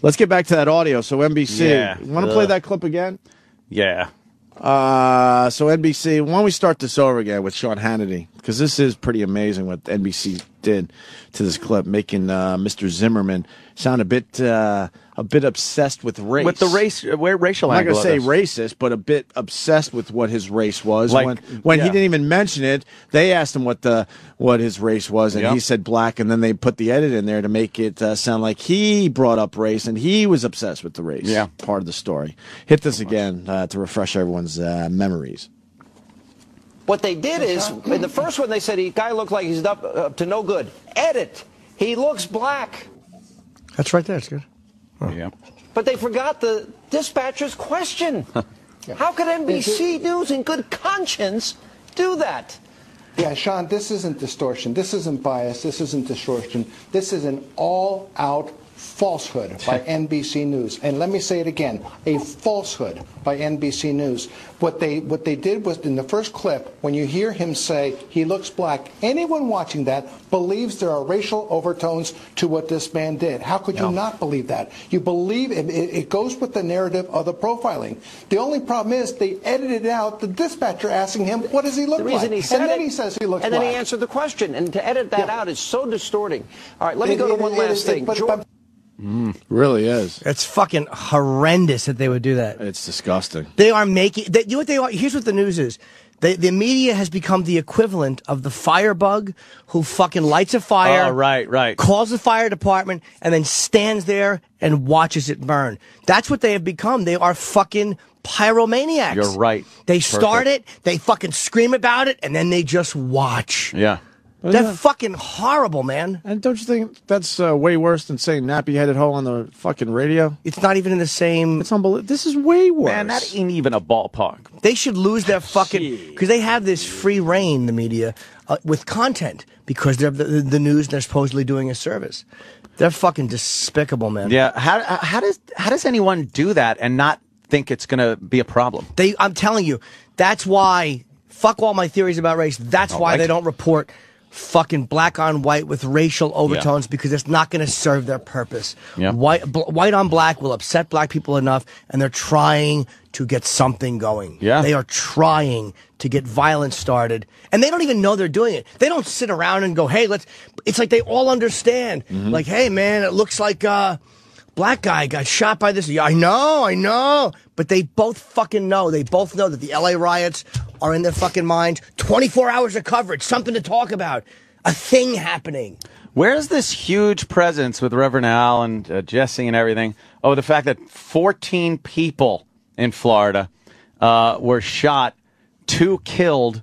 Let's get back to that audio. So NBC, Yeah. You want to play that clip again? Yeah. So NBC, why don't we start this over again with Sean Hannity? Because this is pretty amazing what NBC did to this clip, making Mr. Zimmerman sound a bit obsessed with race. With the racial I'm not angle. going to say racist, but a bit obsessed with what his race was. Like, when he didn't even mention it, they asked him what his race was, and he said black, and then they put the edit in there to make it sound like he brought up race, and he was obsessed with the race part of the story. Hit this again to refresh everyone's memories. What they did is, in the first one, they said the guy looked like he's up to no good. Edit. He looks black. That's right there. It's good. Oh. Yeah. But they forgot the dispatcher's question. How could NBC News in good conscience do that? Yeah, Sean, this isn't distortion. This isn't bias. This isn't distortion. This is an all-out falsehood by NBC News. And let me say it again, a falsehood by NBC News. What they did was, in the first clip, when you hear him say he looks black, anyone watching that believes there are racial overtones to what this man did. How could you not believe that? You believe it goes with the narrative of the profiling. The only problem is they edited out the dispatcher asking him, what does he look like? He said and then he says he looks black. And then he answered the question. And to edit that out is so distorting. All right, let me go to one last thing. Really is. It's fucking horrendous that they would do that. It's disgusting. They are making. You know what they are? Here's what the news is. The media has become the equivalent of the firebug who fucking lights a fire. Oh, right. Calls the fire department and then stands there and watches it burn. That's what they have become. They are fucking pyromaniacs. You're right. They start it, they fucking scream about it, and then they just watch. Yeah. They're fucking horrible, man. And don't you think that's way worse than saying nappy-headed hoe on the fucking radio? It's not even in the same... It's unbelievable. This is way worse. Man, that ain't even a ballpark. They should lose their fucking... Because they have this free reign, the media, with content. Because they're the news and they're supposedly doing a service. They're fucking despicable, man. Yeah. How does anyone do that and not think it's going to be a problem? I'm telling you, that's why... Fuck all my theories about race. That's why they don't report... fucking black on white with racial overtones because it's not going to serve their purpose. Yeah. White on black will upset black people enough, and they're trying to get something going. Yeah. They are trying to get violence started, and they don't even know they're doing it. They don't sit around and go, hey, let's... It's like they all understand. Like, hey, man, it looks like black guy got shot by this. Yeah, I know. But they both fucking know. They both know that the LA riots are in their fucking minds. 24 hours of coverage, something to talk about, a thing happening. Where's this huge presence with Reverend Al and Jesse and everything? Oh, the fact that 14 people in Florida were shot, 2 killed,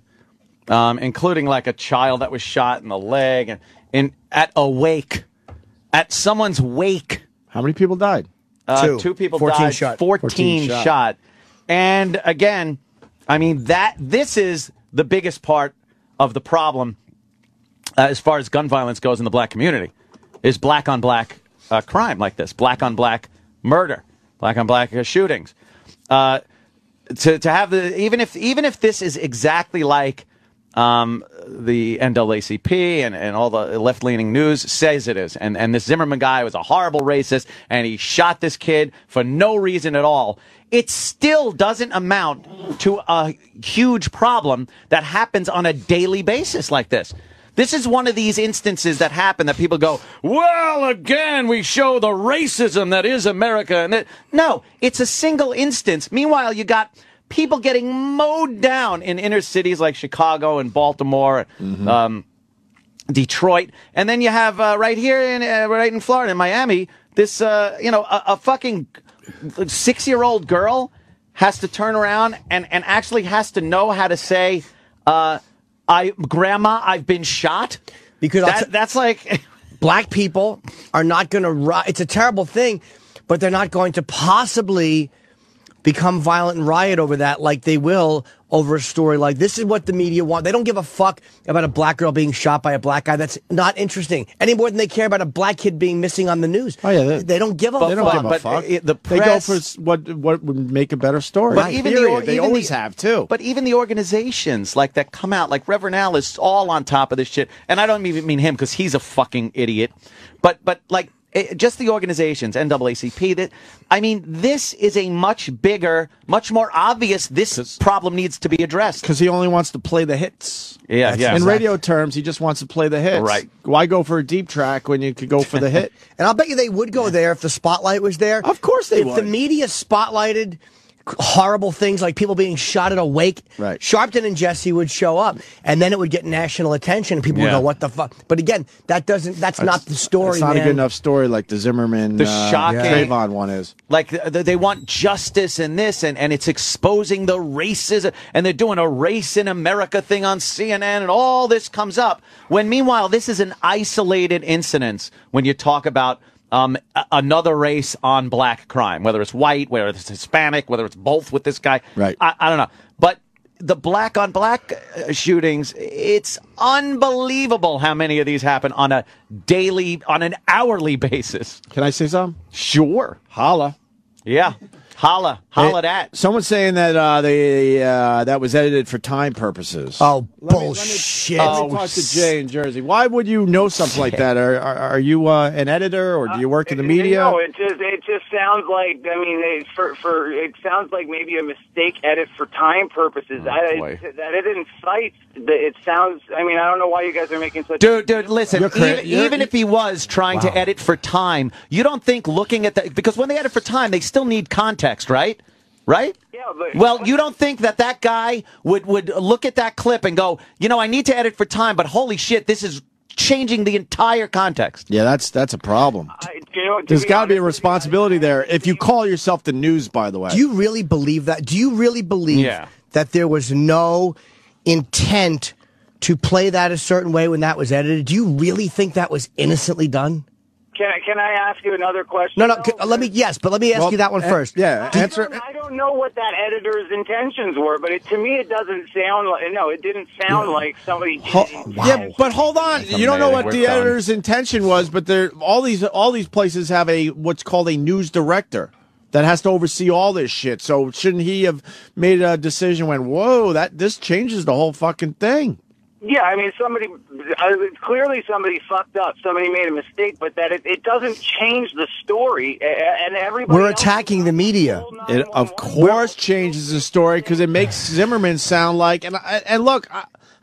including like a child that was shot in the leg, and at a wake, at someone's wake. How many people died? 2 people 14 died. shot. 14 shot. And again, I mean, this is the biggest part of the problem as far as gun violence goes in the black community, is black on black crime like this, black on black murder, black on black shootings. To have even if this is exactly like the NAACP and all the left-leaning news says it is, and this Zimmerman guy was a horrible racist, and he shot this kid for no reason at all, it still doesn't amount to a huge problem that happens on a daily basis like this. This is one of these instances that happen that people go, well, again, we show the racism that is America. And no, it's a single instance. Meanwhile, you got people getting mowed down in inner cities like Chicago and Baltimore, Detroit. And then you have right here right in Florida, in Miami, this, a fucking 6-year-old girl has to turn around and actually has to know how to say, Grandma, I've been shot. Because that's like... Black people are not going to... It's a terrible thing, but they're not going to possibly become violent and riot over that like they will over a story like this. Is what the media want. They don't give a fuck about a black girl being shot by a black guy. That's not interesting any more than they care about a black kid being missing on the news. Oh yeah, they don't give a fuck. They don't give a fuck. The press, they go for what would make a better story. But even they always have too. But even the organizations like that come out, like Reverend Al is all on top of this shit, and I don't even mean him because he's a fucking idiot. But like just the organizations, NAACP. That I mean, this is a much bigger, much more obvious. This problem needs to be addressed because he only wants to play the hits. Yeah, yeah. In radio terms, he just wants to play the hits. Right. Why go for a deep track when you could go for the hit? And I'll bet you they would go there if the spotlight was there. Of course they would. If the media spotlighted horrible things like people being shot at a wake, right. Sharpton and Jesse would show up, and then it would get national attention, and people would go, "What the fuck?" But again, that's not the story. It's not a good enough story like the Zimmerman, the shocking Trayvon one is. Like they want justice in this, and it's exposing the racism, and they're doing a race in America thing on CNN, and all this comes up. When meanwhile, this is an isolated incident when you talk about another race on black crime, whether it's white, whether it's Hispanic, whether it's both with this guy. Right. I don't know. But the black on black shootings, it's unbelievable how many of these happen on an hourly basis. Can I say something? Sure. Holla. Yeah. Holla that. Someone's saying that that was edited for time purposes. Oh, bullshit. Let me talk to Jay in Jersey. Why would you know something like that? Are you an editor, or do you work in the media? No, it just sounds like, I mean, it sounds like maybe a mistake edit for time purposes. That it incites. It sounds, I mean, I don't know why you guys are making such... Dude, listen, even if he was trying to edit for time, you don't think looking at that... Because when they edit for time, they still need context, right? Right? Yeah, but... Well, you don't think that guy would look at that clip and go, I need to edit for time, but holy shit, this is changing the entire context. Yeah, that's a problem. There's got to be a responsibility there. If you call yourself the news, by the way. Do you really believe that? Do you really believe that there was no intent to play that a certain way when that was edited? Do you really think that was innocently done? Can I ask you another question? No. Let me ask you that one first. Yeah, answer. I don't know what that editor's intentions were, but to me it doesn't sound like. No, it didn't sound like somebody. Yeah, but hold on. You don't know what the editor's intention was, but all these places have what's called a news director that has to oversee all this shit. So shouldn't he have made a decision when, whoa, this changes the whole fucking thing? Yeah, I mean, clearly somebody fucked up. Somebody made a mistake, but that it doesn't change the story. And everybody. We're attacking the media. It of course changes the story because it makes Zimmerman sound like. And look,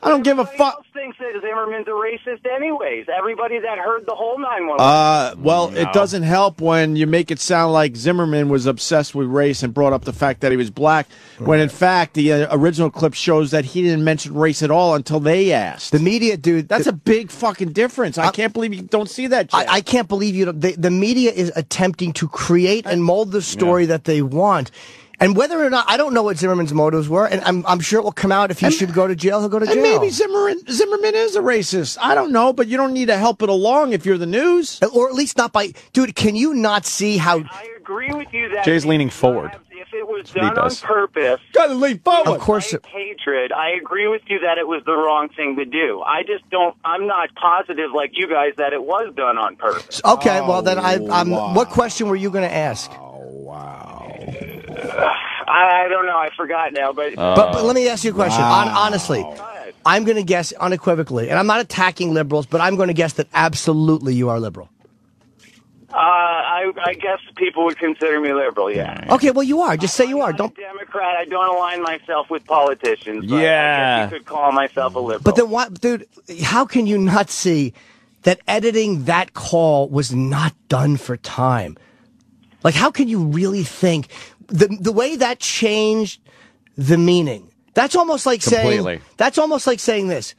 I don't give a fuck. Everybody else thinks that Zimmerman's a racist, anyways. Everybody that heard the whole 911. Well, it doesn't help when you make it sound like Zimmerman was obsessed with race and brought up the fact that he was black, when in fact the original clip shows that he didn't mention race at all until they asked. The media, dude, that's a big fucking difference. I can't believe you don't see that. I can't believe you. The media is attempting to create and mold the story that they want. And whether or not, I don't know what Zimmerman's motives were, and I'm sure it will come out. If he should go to jail, he'll go to jail. And maybe Zimmerman is a racist. I don't know, but you don't need to help it along if you're the news. Or at least not by... Dude, can you not see how... I agree with you that... Jay's leaning forward. If it was done on purpose... Gotta lean forward. Of course. Hatred, I agree with you that it was the wrong thing to do. I just don't... I'm not positive like you guys that it was done on purpose. Okay, well then what question were you going to ask? Wow. I don't know. I forgot now, but let me ask you a question. Honestly, I'm going to guess unequivocally, and I'm not attacking liberals, but I'm going to guess that absolutely you are liberal. I guess people would consider me liberal. Yeah. Okay, well you are. Just say you are. Don't. I'm a Democrat. I don't align myself with politicians. But yeah. I guess you could call myself a liberal. But then what, dude? How can you not see that editing that call was not done for time? Like, how can you really think the way that changed the meaning? That's almost like saying. That's almost like saying this.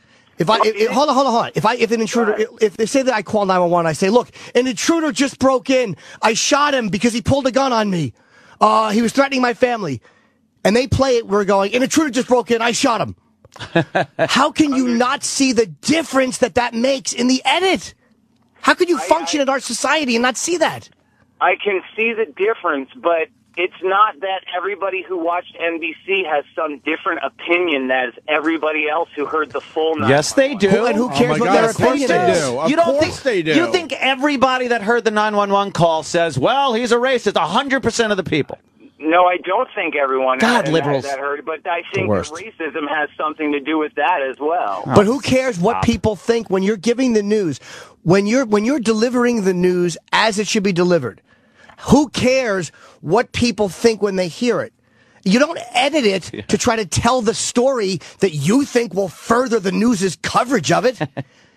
Hold on. If an intruder, if they say that I call 911, I say, look, an intruder just broke in. I shot him because he pulled a gun on me. He was threatening my family. And they play it. We're going, an intruder just broke in. I shot him. How can you not see the difference that makes in the edit? How could you function in our society and not see that? I can see the difference, but it's not that everybody who watched NBC has some different opinion as everybody else who heard the full 911. Yes, they do. And who cares what their opinion is? Of course they do. You think everybody that heard the 911 call says, well, he's a racist, 100% of the people? No, I don't think everyone liberals. that heard, but I think that racism has something to do with that as well. But who cares what people think when you're giving the news? When you're delivering the news as it should be delivered, who cares what people think when they hear it? You don't edit it to try to tell the story that you think will further the news's coverage of it.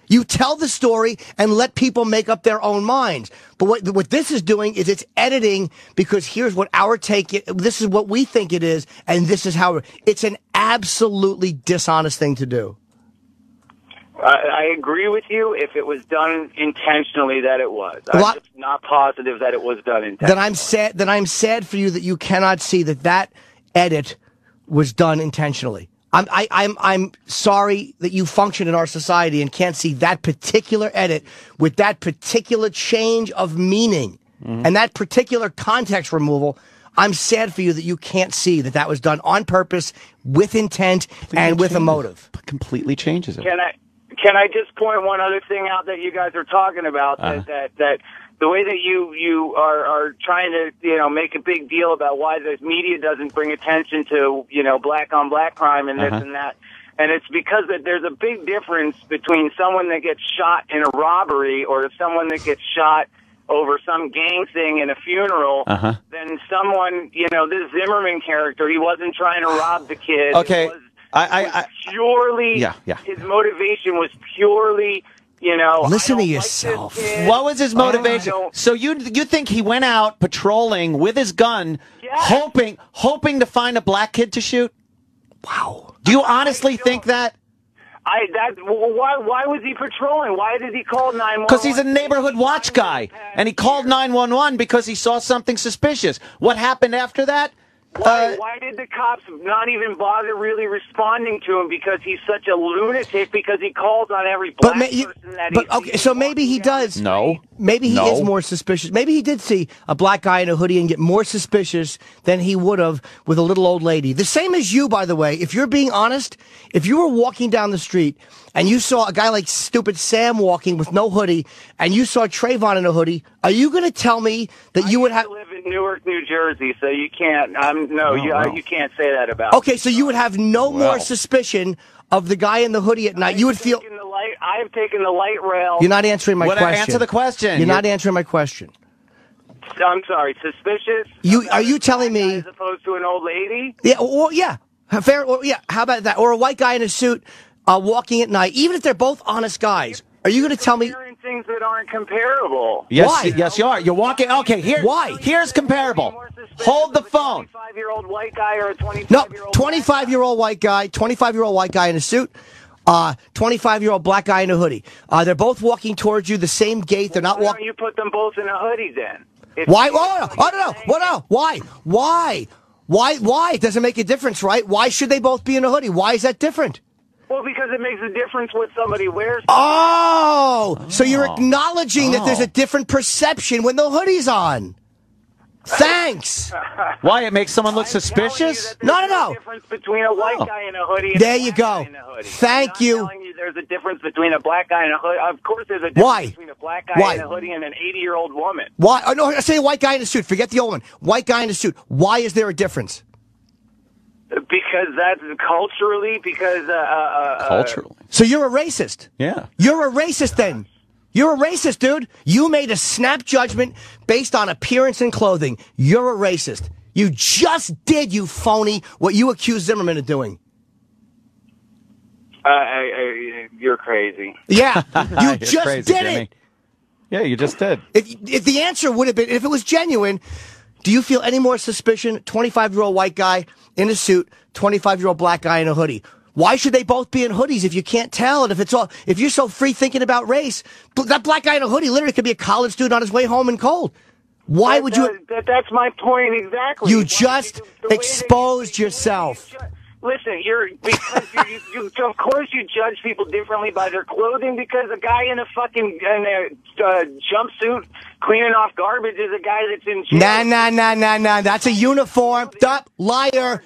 You tell the story and let people make up their own minds. But what this is doing is it's editing because here's what our take, this is what we think it is, and this is how it's an absolutely dishonest thing to do. I agree with you if it was done intentionally that it was. I'm just not positive that it was done intentionally. Then I'm sad for you that you cannot see that edit was done intentionally. I'm sorry that you function in our society and can't see that particular edit with that particular change of meaning and that particular context removal. I'm sad for you that you can't see that was done on purpose, with intent, and with a motive. Completely changes it. Can I just point one other thing out that you guys are talking about? That the way that you are trying to make a big deal about why the media doesn't bring attention to black on black crime and this and that, and it's because that there's a big difference between someone that gets shot in a robbery or someone that gets shot over some gang thing in a funeral than someone this Zimmerman character. He wasn't trying to rob the kid. Okay. His motivation was purely, listen to yourself. What was his motivation? So you think he went out patrolling with his gun, hoping to find a black kid to shoot? Wow. Do you honestly think that? Why was he patrolling? Why did he call 911? Because he's a neighborhood watch guy, and he called 911 because he saw something suspicious. What happened after that? Why did the cops not even bother really responding to him? Because he's such a lunatic. Because he calls on every black person that he sees. Okay, so maybe he does. No. Maybe he is more suspicious. Maybe he did see a black guy in a hoodie and get more suspicious than he would have with a little old lady. The same as you, by the way. If you're being honest, if you were walking down the street and you saw a guy like stupid Sam walking with no hoodie, and you saw Trayvon in a hoodie, are you going to tell me that you would have? I live in Newark, New Jersey, so you can't. You can't say that about. Okay, so you would have no more suspicion of the guy in the hoodie at night. You would feel. I have taken the light rail. You're not answering my question. Answer the question. You're not answering my question. I'm sorry. Suspicious. Are you telling me as opposed to an old lady? Yeah. Or fair. Or how about that? Or a white guy in a suit walking at night, even if they're both honest guys. Are you going to tell me things that aren't comparable? Yes, why? Yes, you are. You're walking. Okay, why? Here's comparable. Hold the phone. 25-year-old white guy or a 25-year-old. No, 25-year-old white guy. 25-year-old white guy in a suit. 25-year-old black guy in a hoodie. They're both walking towards you, the same gait. They're not walking. Why don't you put them both in a hoodie then? Why? No. Why? Why? It doesn't make a difference, right? Why should they both be in a hoodie? Why is that different? Well, because it makes a difference what somebody wears. Oh, so you're acknowledging that there's a different perception when the hoodie's on. Thanks. Why? It makes someone look suspicious? No. There's a difference between a white guy in a hoodie and there a you black go. guy in a hoodie. Thank you. I'm telling you there's a difference between a black guy and a hoodie. Of course there's a difference between a black guy in a hoodie and an 80-year-old woman. Why? Oh, no, I say a white guy in a suit. Forget the old one. White guy in a suit. Why is there a difference? Because that's culturally, culturally. So you're a racist. Yeah. You're a racist then. You're a racist, dude. You made a snap judgment based on appearance and clothing. You're a racist. You just did, you phony, what you accused Zimmerman of doing. You're crazy. Yeah, you just crazy, did Jimmy. it. Yeah, you just did. If the answer would have been, if it was genuine, do you feel any more suspicion? 25-year-old white guy in a suit, 25-year-old black guy in a hoodie. Why should they both be in hoodies if you can't tell? And if you're so free thinking about race, that black guy in a hoodie literally could be a college student on his way home in cold. Why would you? That's my point exactly. You just exposed yourself. Listen, because of course you judge people differently by their clothing, because a guy in a fucking jumpsuit cleaning off garbage is a guy that's in jail. Nah. That's a uniform. Duh, liar.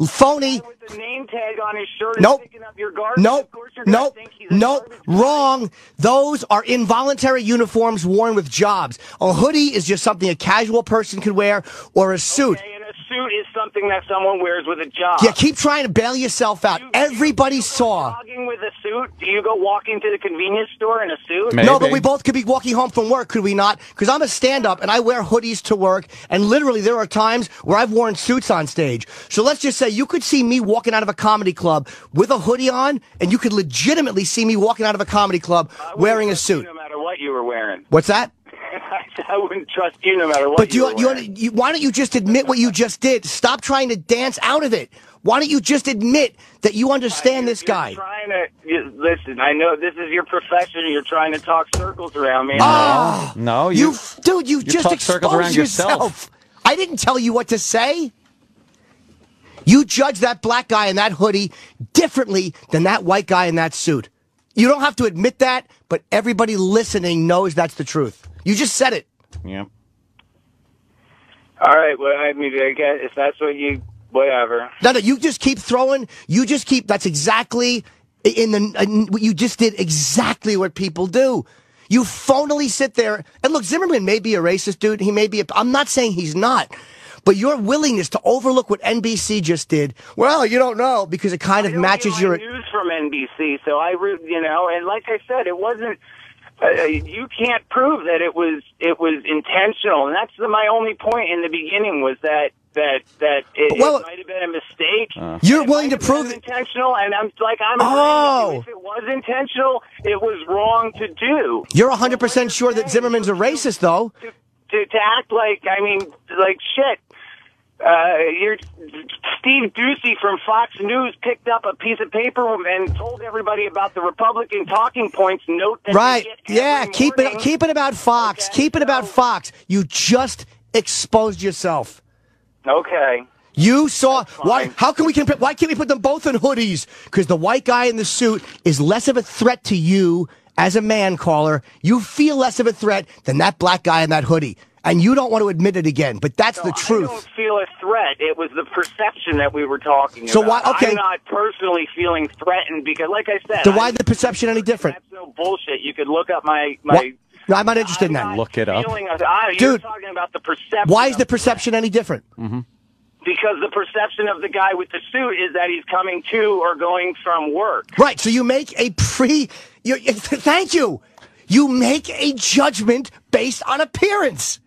Phony. With the name tag on his shirt Nope. and picking up your garbage. Nope. Of course you're gonna think he's a garbage guy. Wrong. Those are involuntary uniforms worn with jobs. A hoodie is just something a casual person could wear, or a suit. Okay, and a suit is something that someone wears with a job. Yeah, keep trying to bail yourself out. Everybody saw. Jogging with a suit? Do you go walking to the convenience store in a suit? Maybe. No, but we both could be walking home from work, could we not? Because I'm a stand-up and I wear hoodies to work, and literally there are times where I've worn suits on stage. So let's just say you could see me walking out of a comedy club with a hoodie on, and you could legitimately see me walking out of a comedy club wearing a suit. No matter what you were wearing. What's that? I wouldn't trust you no matter what. But why don't you just admit what you just did? Stop trying to dance out of it. Why don't you just admit that you understand this guy? Listen, I know this is your profession. And you're trying to talk circles around me. No, you just talk circles around yourself. I didn't tell you what to say. You judge that black guy in that hoodie differently than that white guy in that suit. You don't have to admit that, but everybody listening knows that's the truth. You just said it. Yeah. All right. Well, I mean, I guess if that's what you, whatever. No, you just keep throwing. You just keep. That's exactly you just did exactly what people do. You phonily sit there and look. Zimmerman may be a racist dude. He may be. I'm not saying he's not. But your willingness to overlook what NBC just did, well, you don't know because it kind of matches your news from NBC. So and like I said, it wasn't. You can't prove that it was intentional, and that's my only point in the beginning was that it might have been a mistake. You're willing to prove it intentional, and I'm if it was intentional, it was wrong to do. You're 100% sure that Zimmerman's a racist, though. To act like shit. Steve Ducey from Fox News picked up a piece of paper and told everybody about the Republican talking points. Note that right? Yeah, keep it about Fox. Okay, keep it about Fox. You just exposed yourself. Okay. You saw why? How can we compare? Why can't we put them both in hoodies? Because the white guy in the suit is less of a threat to you as a man caller. You feel less of a threat than that black guy in that hoodie. And you don't want to admit it again, but that's the truth. I don't feel a threat. It was the perception that we were talking about. So why? Okay. I'm not personally feeling threatened because, like I said, why is the perception any different? That's no bullshit. You could look up my. No, I'm not interested in that. Look it up. You're talking about the perception. Why is the perception any different? Mm-hmm. Because the perception of the guy with the suit is that he's coming to or going from work. Right. So you make a thank you. You make a judgment based on appearance.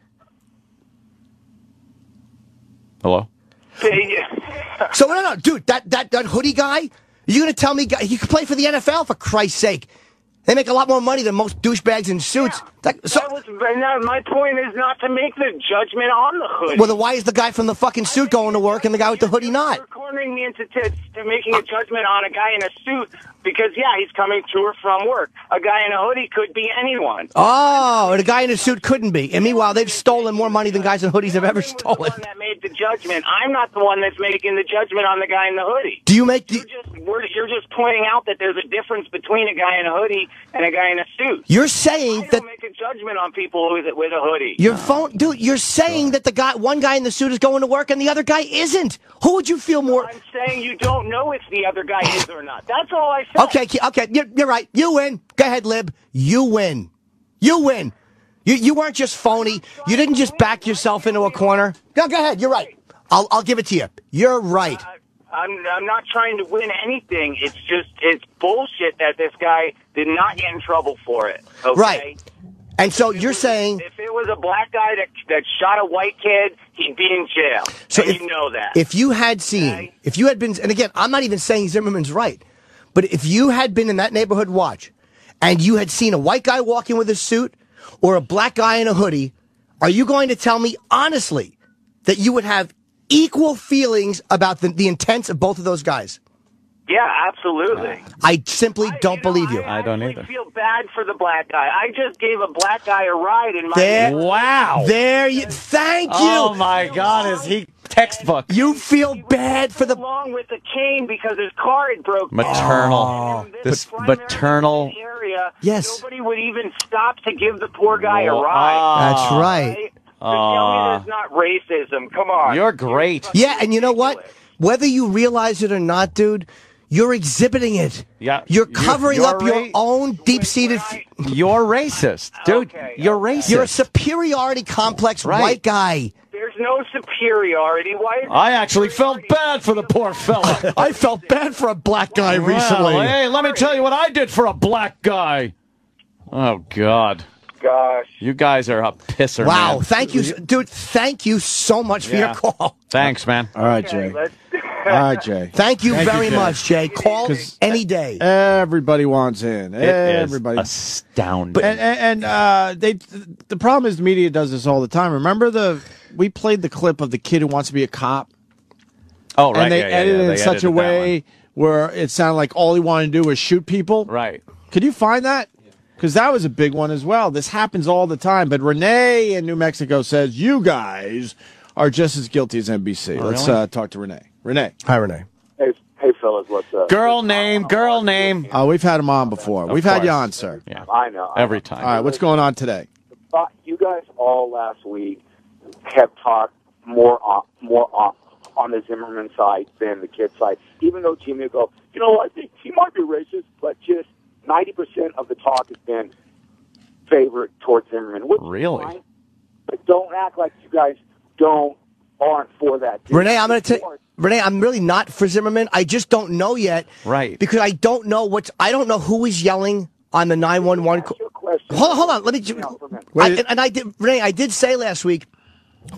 Hello? So no, dude, that hoodie guy, you're going to tell me he could play for the NFL, for Christ's sake. They make a lot more money than most douchebags in suits. Yeah. My point is not to make the judgment on the hoodie. Well, then why is the guy from the fucking suit going to work and the guy with the hoodie not? You're cornering me into making a judgment on a guy in a suit because, he's coming to or from work. A guy in a hoodie could be anyone. Oh, and a guy in a suit couldn't be. And meanwhile, they've stolen more money than guys in hoodies have ever stolen. I'm the one that made the judgment. I'm not the one that's making the judgment on the guy in the hoodie. Do you make You're just pointing out that there's a difference between a guy in a hoodie and a guy in a suit. You're saying I don't make a judgment on people with a hoodie. Dude, you're saying that one guy in the suit is going to work and the other guy isn't. Who would you feel more? I'm saying you don't know if the other guy is or not. That's all I said. Okay, you're right. You win. Go ahead, Lib. You win. You win. You weren't just phony. You didn't just back yourself into a corner. Go ahead. You're right. I'll give it to you. You're right. I'm not trying to win anything. It's bullshit that this guy did not get in trouble for it. Okay? Right. And so you're saying if it was a black guy that shot a white kid, he'd be in jail. So you know that. If you had seen, if you had been, and again, I'm not even saying Zimmerman's right, but if you had been in that neighborhood watch and you had seen a white guy walking with a suit or a black guy in a hoodie, are you going to tell me honestly that you would have equal feelings about the intents of both of those guys? Yeah, absolutely. I simply don't believe you. I don't either. I feel bad for the black guy. I just gave a black guy a ride in my Wow. Thank you. Oh, my God. Is he textbook? You feel bad for the... Along with the cane because his car had broken. Maternal. This maternal... area, yes. Nobody would even stop to give the poor guy a ride. That's right. So tell me that's not racism. Come on. You're great. Yeah, and you know what? Whether you realize it or not, dude, you're exhibiting it. Yeah, you're covering up your own deep-seated... You're racist, dude. Okay. You're racist. You're a superiority complex white guy. There's no superiority. Why? I actually felt bad for the poor fella. I felt bad for a black guy recently. Well, hey, let me tell you what I did for a black guy. Oh, God. Gosh. You guys are a pisser, Wow, man. thank you, dude. Thank you so much for your call. Thanks, man. All right, Jay. All right, Jay. Thank you very much, Jay. Call any day. Everybody wants in. Everybody. Astounding. And the problem is the media does this all the time. Remember we played the clip of the kid who wants to be a cop? Oh, right. And they edited it in such a way where it sounded like all he wanted to do was shoot people. Right. Could you find that? Because that was a big one as well. This happens all the time. But Renee in New Mexico says you guys are just as guilty as NBC. Oh, Let's really? talk to Renee. Renee. Hi, Renee. Hey, fellas, what's up? Girl name. We've had him on before. We've had you on, sir. Yeah. I know. Every time. All right, what's going on today? You guys all last week have talked more on the Zimmerman side than the kid side. Even though Jimmy will go, I think he might be racist, but just 90% of the talk has been favored towards Zimmerman. Which Really? is fine, but don't act like you guys aren't for that. Renee, I'm going to Renee, I'm really not for Zimmerman. I just don't know yet. Right. Because I don't know who is yelling on the 911 call. Hold on. Let me. Renee, I did say last week,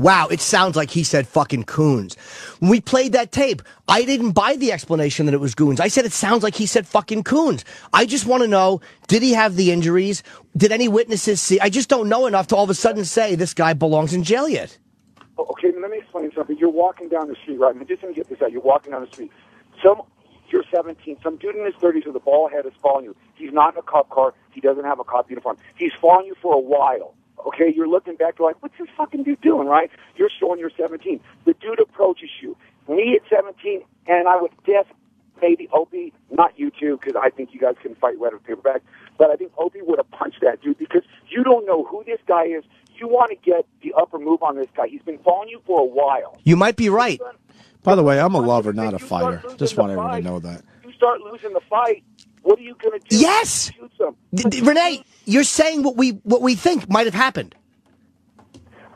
wow, it sounds like he said fucking coons. When we played that tape, I didn't buy the explanation that it was goons. I said it sounds like he said fucking coons. I just want to know, did he have the injuries? Did any witnesses see? I just don't know enough to all of a sudden say this guy belongs in jail yet. Okay, let me explain something. You're walking down the street, right? Just let me get this out. You're walking down the street. You're 17. Some dude in his 30s with a bald head is following you. He's not in a cop car. He doesn't have a cop uniform. He's following you for a while. Okay, you're looking back, you're like, what's this fucking dude doing, right? You're showing you're 17. The dude approaches you. Me at 17, and I would guess maybe Opie, not you two, because I think you guys can fight red with paperback, but I think Opie would have punched that dude because you don't know who this guy is. You want to get the upper move on this guy. He's been following you for a while. You might be right. By the way, I'm a lover, not a fighter. Just want everyone to know that. You start losing the fight, what are you going to do? Yes! Shoot some. Renee, you're saying what we think might have happened.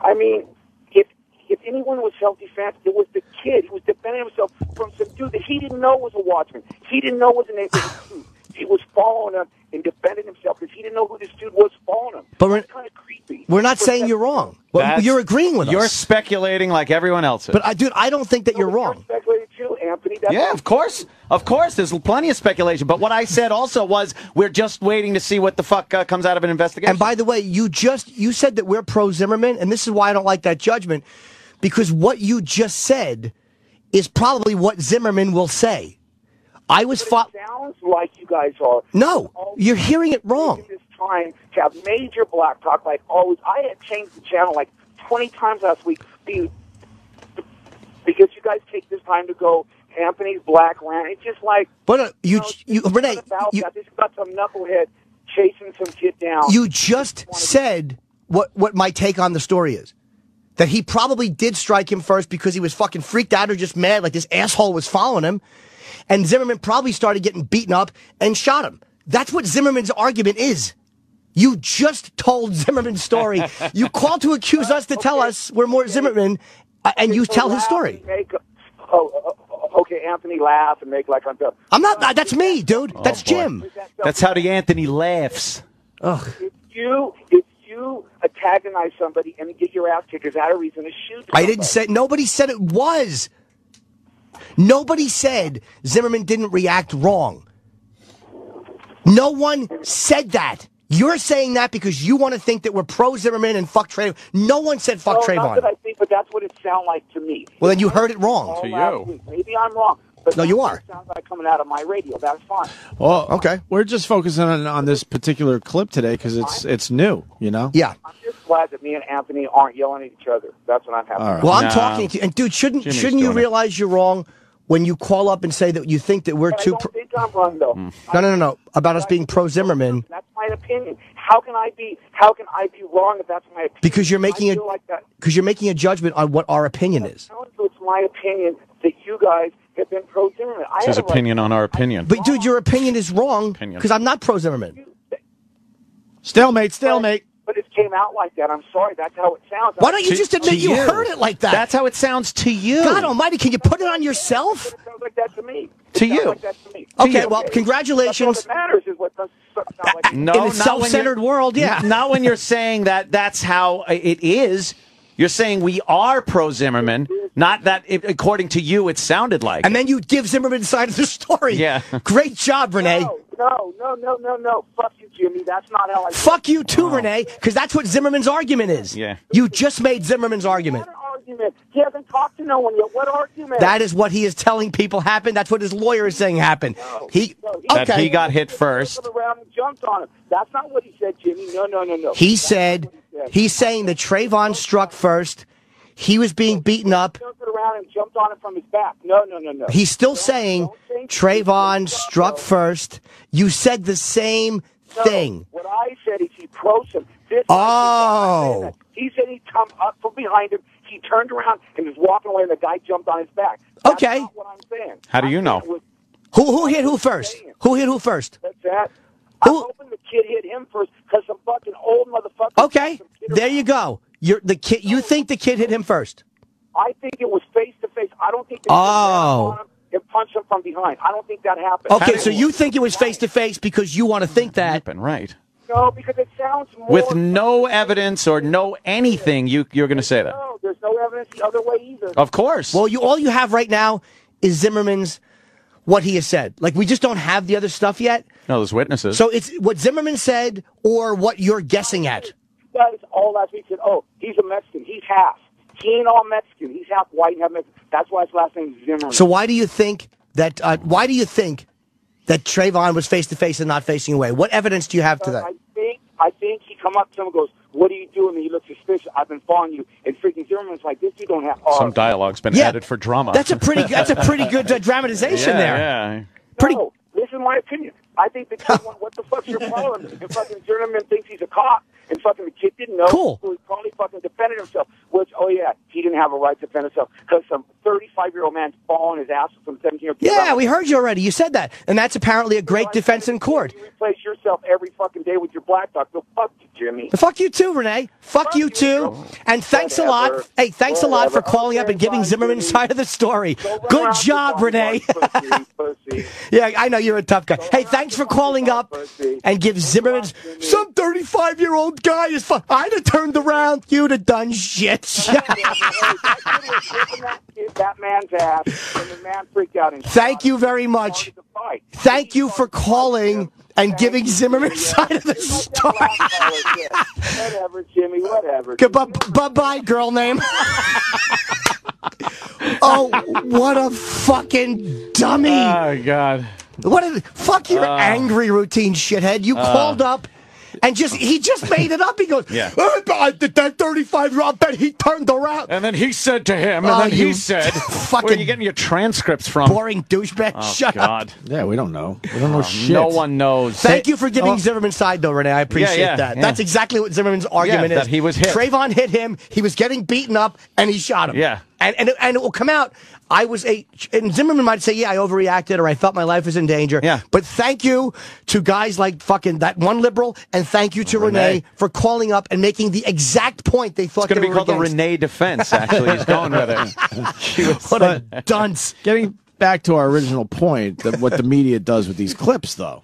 I mean, if anyone was self-defense, it was the kid. He was defending himself from some dude that he didn't know was a watchman. He didn't know was a neighborhood. He was following him and defending himself because he didn't know who this dude was following him. But it's kind of creepy. We're not saying you're wrong. Well, you're agreeing with us. You're speculating like everyone else is. But, dude, I don't think that you're wrong. You're speculating too, Anthony. Yeah, of course. Of course. There's plenty of speculation. But what I said also was we're just waiting to see what the fuck comes out of an investigation. And by the way, you said that we're pro-Zimmerman, and this is why I don't like that judgment, because what you just said is probably what Zimmerman will say. It sounds like you guys are. No, you're hearing it wrong. This time to have major black talk like always. I had changed the channel like 20 times last week because you guys take this time to go Anthony's Black Rant. It's just like. But Renee, this got some knucklehead chasing some kid down. You just said what my take on the story is. That he probably did strike him first because he was fucking freaked out or just mad like this asshole was following him. And Zimmerman probably started getting beaten up and shot him. That's what Zimmerman's argument is. You just told Zimmerman's story. You called to accuse us to tell us we're more Zimmerman, and you tell his story. Okay, Anthony laugh and make like I'm done. I'm not. That's me, dude. That's Jim. That's how the Anthony laughs. Ugh. If you antagonize somebody and get your ass kicked, is that a reason to shoot? I didn't say. Nobody said it was. Nobody said Zimmerman didn't react wrong. No one said that. You're saying that because you want to think that we're pro-Zimmerman and fuck Trayvon. No one said fuck Trayvon. Not that I think, but that's what it sounds like to me. Well, then you heard it wrong. To you. Maybe I'm wrong. But no, you are. It sounds like coming out of my radio. That's fine. Well, okay. We're just focusing on this particular clip today because it's new, you know? Yeah. I'm just glad that me and Anthony aren't yelling at each other. That's what I'm happy All right. about. Well, I'm talking to you. And, dude, shouldn't you realize you're wrong when you call up and say that you think that we're too... I don't think I'm wrong, though. No. About us being pro-Zimmerman. That's my opinion. How can I be wrong if that's my opinion? Because you're making a judgment on what our opinion is. It's my opinion that you guys have been pro-Zimmerman. It's his opinion on our opinion. But, dude, your opinion is wrong because I'm not pro-Zimmerman. Stalemate. But if it came out like that. I'm sorry. That's how it sounds. Why don't you just admit you heard it like that? That's how it sounds to you. God almighty, can you put it on yourself? It sounds like that to me. To you. Like that to me. Okay, well, congratulations. That's all that matters is what does sound like. No, in a self-centered world, yeah. Not when you're saying that's how it is. You're saying we are pro-Zimmerman, not that, according to you, it sounded like. And then you give Zimmerman's side of the story. Yeah. Great job, Renee. No. Fuck you, Jimmy. That's not how I... Fuck you, too, Renee, because that's what Zimmerman's argument is. Yeah. You just made Zimmerman's argument. What argument? He hasn't talked to no one yet. What argument? That is what he is telling people happened. That's what his lawyer is saying happened. That he got hit first. Around and jumped on him. That's not what he said, Jimmy. No. He said... He's saying that Trayvon struck first. He was being beaten up. He turned around and jumped on him from his back. No. He's still saying Trayvon struck first. You said the same thing. What I said is he pros him. Oh. He said he'd come up from behind him. He turned around and was walking away, and the guy jumped on his back. That's Okay. not what I'm saying. How do you know? Who hit who first? Who hit who first? That's that. I'm hoping the kid hit him first because some fucking old motherfucker. Okay, there you go. You think the kid hit him first? I think it was face to face. I don't think the kid ran on him and punched him from behind. I don't think that happened. Okay, so you think it was face to face because you want to think that? Right. No, because it sounds more... With no evidence or no anything, you're going to say that. No, there's no evidence the other way either. Of course. Well, all you have right now is Zimmerman's, what he has said. Like, we just don't have the other stuff yet. No, there's witnesses. So it's what Zimmerman said or what you're guessing at. You guys all last week said, oh, he's a Mexican. He's half. He ain't all Mexican. He's half white and half Mexican. That's why his last name is Zimmerman. So why do you think that Trayvon was face to face and not facing away? What evidence do you have to that? I think he come up to him and goes, what are you doing? And he looks suspicious. I've been following you. And freaking Zimmerman's like, this dude don't have... Some dialogue's been added for drama. That's a pretty good dramatization there. Yeah. No, this is my opinion. I think the kid went, what the fuck's your problem? And fucking Zimmerman thinks he's a cop. And fucking the kid didn't know. Cool. So he probably fucking defended himself. Which, he didn't have a right to defend himself. Because some 35-year-old man's falling his ass with some 17-year-old kid. Yeah, we heard you already. You said that. And that's apparently a great defense in court. You replace yourself every fucking day with your black dog. So fuck you, Jimmy. Fuck you too, Renee. Fuck you too. And thanks a lot. Hey, thanks a lot for calling up and giving Zimmerman's side of the story. Good job, Renee. Pussy. Yeah, I know you're a tough guy. Hey, thanks for calling up and give Zimmerman's... Some 35-year-old guy is fun. I'd have turned around. You'd have done shit. That man's ass, and the man freaked out. And Thank you very much. Thank you for calling and giving Zimmerman's side of the story. Whatever, Jimmy, whatever. Bye-bye, girl name. Oh, what a fucking dummy. Oh, God. Fuck your angry routine, shithead. You called up. And he just made it up. He goes, that 35-year-old, bet he turned around. And then he said to him, and then he said, fucking where are you getting your transcripts from? Boring douchebag. Shut up. Yeah, we don't know. We don't know shit. No one knows. Thank you for giving Zimmerman's side, though, Renee. I appreciate that. Yeah. That's exactly what Zimmerman's argument is. That he was hit. Trayvon hit him. He was getting beaten up, and he shot him. Yeah. And it will come out. And Zimmerman might say, I overreacted or I felt my life was in danger. Yeah. But thank you to guys like fucking that one liberal, and thank you to Renee for calling up and making the exact point they thought they were It's going to be called the Renee defense, actually. He's going with it. What a dunce. Getting back to our original point, that what the media does with these clips, though.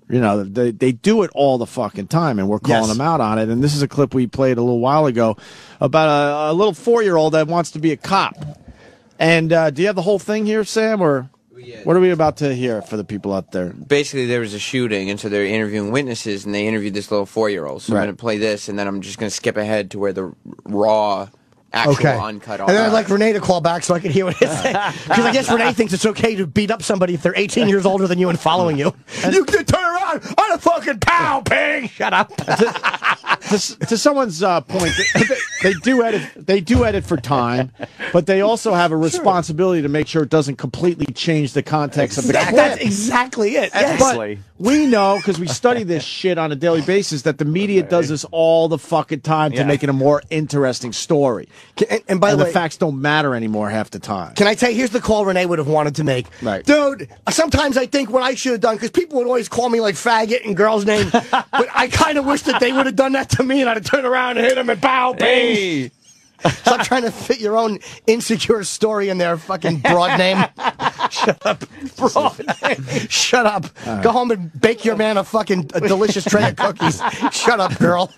You know, they do it all the fucking time, and we're calling them out on it. And this is a clip we played a little while ago about a little 4-year-old that wants to be a cop. And do you have the whole thing here, Sam, or what are we about to hear for the people out there? Basically, there was a shooting, and so they're interviewing witnesses, and they interviewed this little 4-year-old. So I'm going to play this, and then I'm just going to skip ahead to where the raw... actual uncut and then I'd like Renee to call back so I can hear what he's saying. Because I guess Renee thinks it's okay to beat up somebody if they're 18 years older than you and following you. You can turn around on a fucking pow pig. Shut up. To someone's point, they do edit for time, but they also have a responsibility to make sure it doesn't completely change the context of the clip. That's exactly it. Yes. But we know, because we study this shit on a daily basis, that the media does this all the fucking time to make it a more interesting story. And by the way, the facts don't matter anymore half the time. Can I tell you, here's the call Renee would have wanted to make. Right. Dude, sometimes I think what I should have done, because people would always call me like faggot and girls' names, but I kind of wish that they would have done that to me and I'd have turned around and hit them and bow, bang. Hey. Stop trying to fit your own insecure story in their fucking broad name. Shut up. Broad name. Shut up. Go home and bake your man a delicious tray of cookies. Shut up, girl.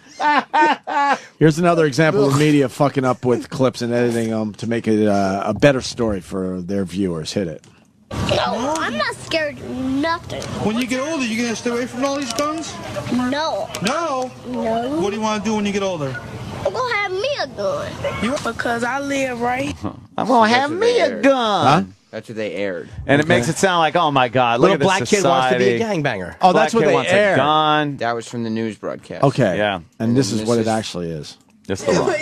Here's another example of media fucking up with clips and editing them to make it a better story for their viewers. Hit it. No, I'm not scared of nothing. When you get older, you gonna stay away from all these guns? No. No? No. What do you want to do when you get older? I'm gonna have me a gun. Because I live right. I'm gonna have me a gun. Huh? That's what they aired. And it makes it sound like, oh my God, look Little at this black society. kid wants to be a gangbanger. Oh, Black that's what kid they wants aired. a gun. That was from the news broadcast. Okay. Yeah. And this is what it actually is. Just the one.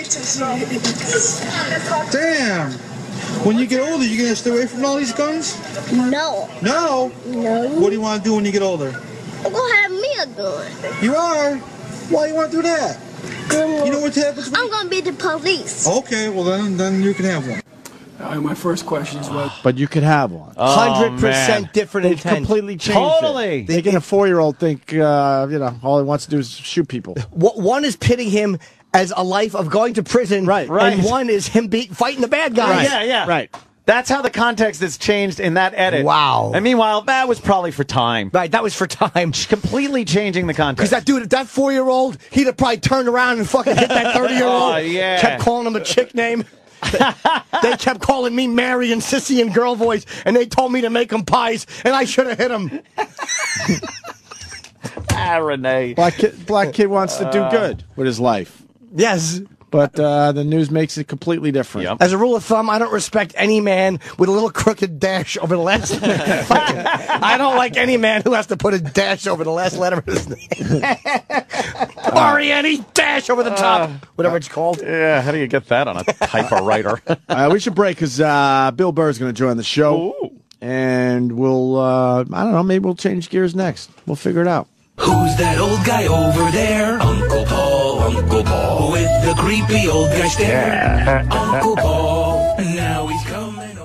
Damn. When you get older, you gonna stay away from all these guns? No. No? No. What do you want to do when you get older? I'm gonna have me a gun. You are? Why you want to do that? You know what happens when I'm gonna be the police. Okay, well then you can have one. My first question is what? But you could have one. 100% different They intent. completely changed Totally. it. Making a 4-year-old think, all he wants to do is shoot people. One is pitting him as a life of going to prison, Right. and one is him fighting the bad guys. Yeah, yeah. Right. That's how the context is changed in that edit. Wow. And meanwhile, that was probably for time. Right, that was for time. Completely changing the context. Because that dude, that 4-year-old, he'd have probably turned around and fucking hit that 30-year-old. Oh, yeah. Kept calling him a chick name. They kept calling me Mary and Sissy and girl voice, and they told me to make them pies, and I should have hit him. Renee. Black kid wants to do good with his life. Yes. But the news makes it completely different. Yep. As a rule of thumb, I don't respect any man with a little crooked dash over the last. I don't like any man who has to put a dash over the last letter of his name. R-E-N-E dash over the top, whatever it's called. Yeah, how do you get that on a typewriter? We should break because Bill Burr's going to join the show. Ooh. And we'll, I don't know, maybe we'll change gears next. We'll figure it out. Who's that old guy over there? Uncle Paul, with the creepy old guy stare. Uncle Paul, now he's coming over.